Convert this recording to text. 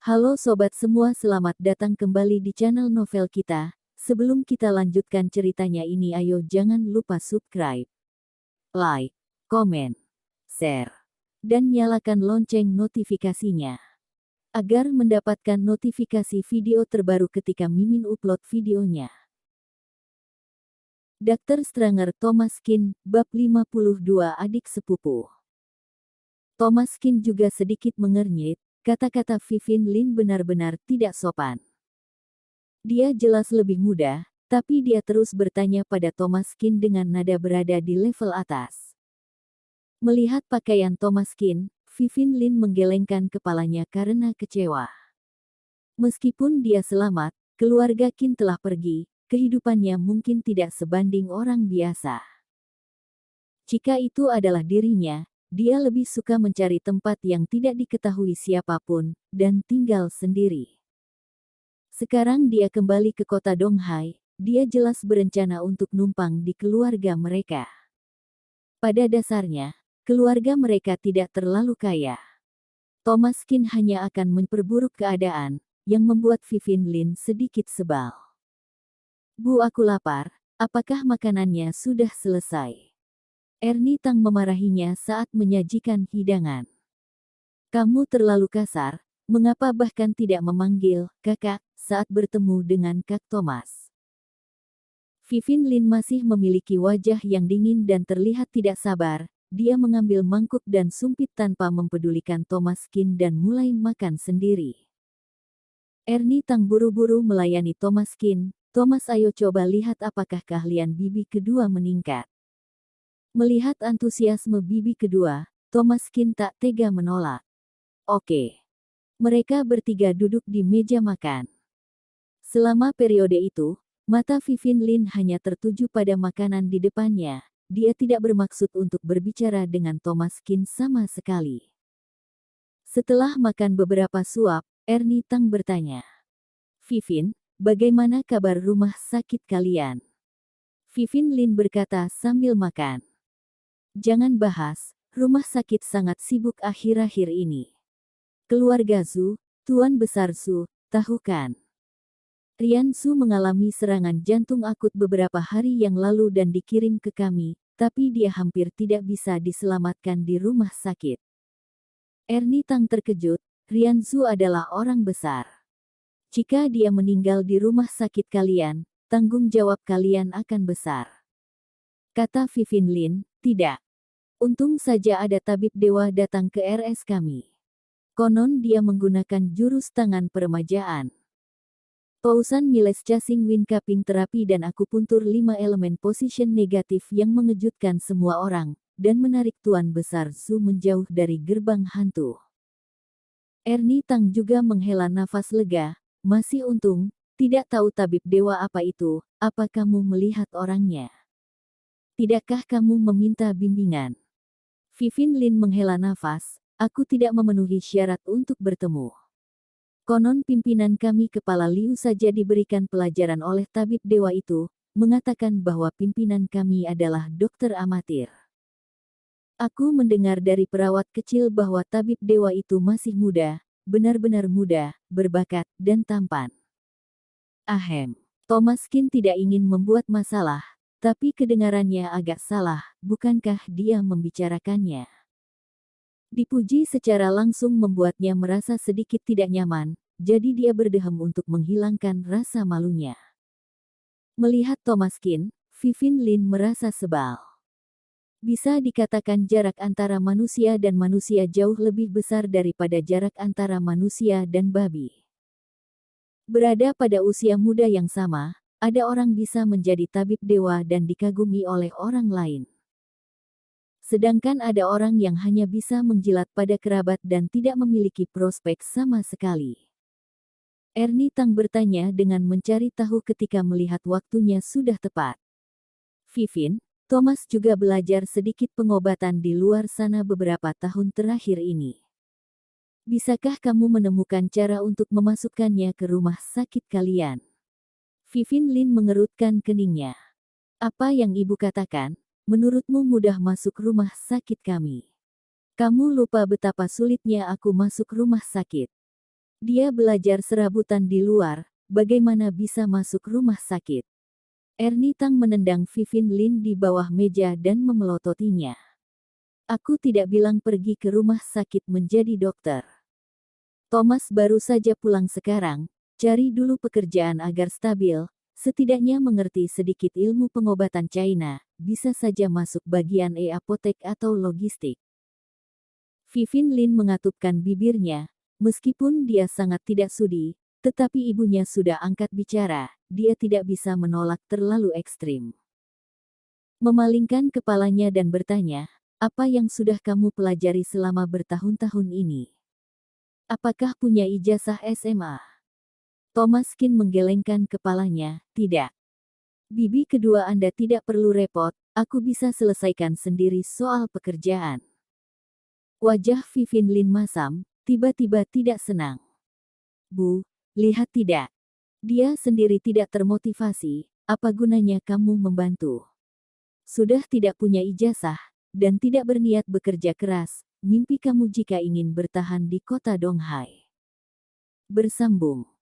Halo sobat semua, selamat datang kembali di channel novel kita. Sebelum kita lanjutkan ceritanya ini, ayo jangan lupa subscribe, like, komen, share, dan nyalakan lonceng notifikasinya agar mendapatkan notifikasi video terbaru ketika Mimin upload videonya. Dr. Stranger Thomas Kin, Bab 52 Adik Sepupu. Thomas Kin juga sedikit mengernyit. Kata-kata Vivien Lin benar-benar tidak sopan. Dia jelas lebih muda, tapi dia terus bertanya pada Thomas Kin dengan nada berada di level atas. Melihat pakaian Thomas Kin, Vivien Lin menggelengkan kepalanya karena kecewa. Meskipun dia selamat, keluarga Kin telah pergi, kehidupannya mungkin tidak sebanding orang biasa. Jika itu adalah dirinya, dia lebih suka mencari tempat yang tidak diketahui siapapun, dan tinggal sendiri. Sekarang dia kembali ke kota Donghai, dia jelas berencana untuk numpang di keluarga mereka. Pada dasarnya, keluarga mereka tidak terlalu kaya. Thomas Kin hanya akan memperburuk keadaan, yang membuat Vivien Lin sedikit sebal. Bu, aku lapar, apakah makanannya sudah selesai? Ernie Tang memarahinya saat menyajikan hidangan. Kamu terlalu kasar, mengapa bahkan tidak memanggil kakak saat bertemu dengan Kak Thomas? Vivien Lin masih memiliki wajah yang dingin dan terlihat tidak sabar. Dia mengambil mangkuk dan sumpit tanpa mempedulikan Thomas Kin dan mulai makan sendiri. Ernie Tang buru-buru melayani Thomas Kin. Thomas, ayo coba lihat apakah keahlian bibi kedua meningkat. Melihat antusiasme bibi kedua, Thomas Kin tak tega menolak. Oke. Mereka bertiga duduk di meja makan. Selama periode itu, mata Vivien Lin hanya tertuju pada makanan di depannya. Dia tidak bermaksud untuk berbicara dengan Thomas Kin sama sekali. Setelah makan beberapa suap, Ernie Tang bertanya. Vivien, bagaimana kabar rumah sakit kalian? Vivien Lin berkata sambil makan. Jangan bahas, rumah sakit sangat sibuk akhir-akhir ini. Keluarga Zhu, Tuan Besar Zhu, tahu kan? Rian Zhu mengalami serangan jantung akut beberapa hari yang lalu dan dikirim ke kami, tapi dia hampir tidak bisa diselamatkan di rumah sakit. Ernie Tang terkejut, Rian Zhu adalah orang besar. Jika dia meninggal di rumah sakit kalian, tanggung jawab kalian akan besar. Kata Vivien Lin, tidak. Untung saja ada tabib dewa datang ke RS kami. Konon dia menggunakan jurus tangan peremajaan. Pausan Miles Chasing Wind Cupping terapi dan akupuntur 5 elemen position negatif yang mengejutkan semua orang, dan menarik Tuan Besar Zhu menjauh dari gerbang hantu. Ernie Tang juga menghela nafas lega, masih untung, tidak tahu tabib dewa apa itu, apa kamu melihat orangnya? Tidakkah kamu meminta bimbingan? Vivien Lin menghela nafas, aku tidak memenuhi syarat untuk bertemu. Konon pimpinan kami Kepala Liu saja diberikan pelajaran oleh tabib dewa itu, mengatakan bahwa pimpinan kami adalah dokter amatir. Aku mendengar dari perawat kecil bahwa tabib dewa itu masih muda, benar-benar muda, berbakat, dan tampan. Ahem. Thomas Kin tidak ingin membuat masalah, tapi kedengarannya agak salah, bukankah dia membicarakannya? Dipuji secara langsung membuatnya merasa sedikit tidak nyaman, jadi dia berdehem untuk menghilangkan rasa malunya. Melihat Thomas Kin, Vivien Lin merasa sebal. Bisa dikatakan jarak antara manusia dan manusia jauh lebih besar daripada jarak antara manusia dan babi. Berada pada usia muda yang sama, ada orang bisa menjadi tabib dewa dan dikagumi oleh orang lain. Sedangkan ada orang yang hanya bisa menjilat pada kerabat dan tidak memiliki prospek sama sekali. Ernie Tang bertanya dengan mencari tahu ketika melihat waktunya sudah tepat. Vivien, Thomas juga belajar sedikit pengobatan di luar sana beberapa tahun terakhir ini. Bisakah kamu menemukan cara untuk memasukkannya ke rumah sakit kalian? Vivien Lin mengerutkan keningnya. Apa yang ibu katakan? Menurutmu mudah masuk rumah sakit kami? Kamu lupa betapa sulitnya aku masuk rumah sakit. Dia belajar serabutan di luar, bagaimana bisa masuk rumah sakit. Ernie Tang menendang Vivin Lin di bawah meja dan memelototinya. Aku tidak bilang pergi ke rumah sakit menjadi dokter. Thomas baru saja pulang sekarang, cari dulu pekerjaan agar stabil, setidaknya mengerti sedikit ilmu pengobatan China, bisa saja masuk bagian apotek atau logistik. Vivin Lin mengatupkan bibirnya, meskipun dia sangat tidak sudi, tetapi ibunya sudah angkat bicara, dia tidak bisa menolak terlalu ekstrim. Memalingkan kepalanya dan bertanya, apa yang sudah kamu pelajari selama bertahun-tahun ini? Apakah punya ijazah SMA? Thomas Kin menggelengkan kepalanya, tidak. Bibi kedua Anda tidak perlu repot, aku bisa selesaikan sendiri soal pekerjaan. Wajah Vivin Lin masam, tiba-tiba tidak senang. Bu, lihat tidak. Dia sendiri tidak termotivasi, apa gunanya kamu membantu? Sudah tidak punya ijazah, dan tidak berniat bekerja keras, mimpi kamu jika ingin bertahan di kota Donghai. Bersambung.